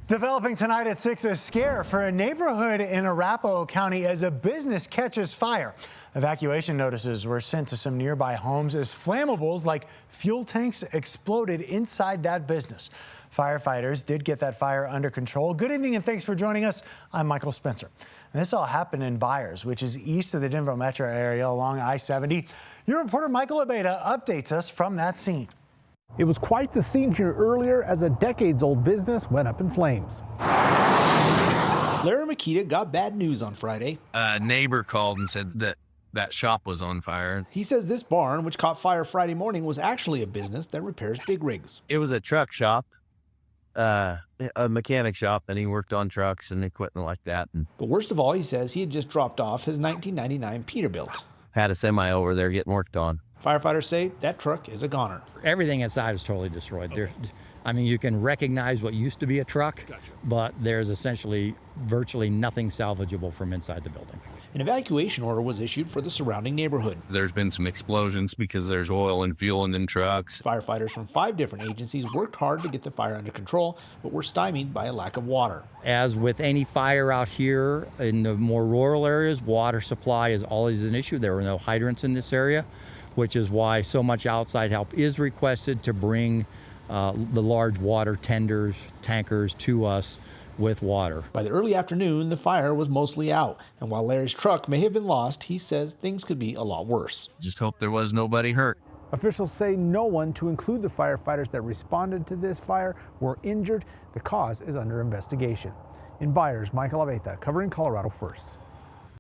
Developing tonight at 6, a scare for a neighborhood in Arapahoe County as a business catches fire. Evacuation notices were sent to some nearby homes as flammables like fuel tanks exploded inside that business. Firefighters did get that fire under control. Good evening and thanks for joining us. I'm Michael Spencer. And this all happened in Byers, which is east of the Denver metro area along I-70. Your reporter Michael Abeyta updates us from that scene. It was quite the scene here earlier as a decades-old business went up in flames. Larry Makita got bad news on Friday. A neighbor called and said that shop was on fire. He says this barn, which caught fire Friday morning, was actually a business that repairs big rigs. It was a truck shop, a mechanic shop, and he worked on trucks and equipment like that. And But worst of all, he says he had just dropped off his 1999 Peterbilt. had a semi over there getting worked on. Firefighters say that truck is a goner. Everything inside is totally destroyed. I mean, you can recognize what used to be a truck, but there's essentially virtually nothing salvageable from inside the building. An evacuation order was issued for the surrounding neighborhood. There's been some explosions because there's oil and fuel in them trucks. Firefighters from 5 different agencies worked hard to get the fire under control, but were stymied by a lack of water. As with any fire out here in the more rural areas, water supply is always an issue. There were no hydrants in this area, which is why so much outside help is requested to bring the large water tenders, tankers to us with water. By the early afternoon, the fire was mostly out, and while Larry's truck may have been lost, he says things could be a lot worse. Just hope there was nobody hurt. Officials say no one, to include the firefighters that responded to this fire, were injured. The cause is under investigation. In Byers, Michael Abeyta, covering Colorado First.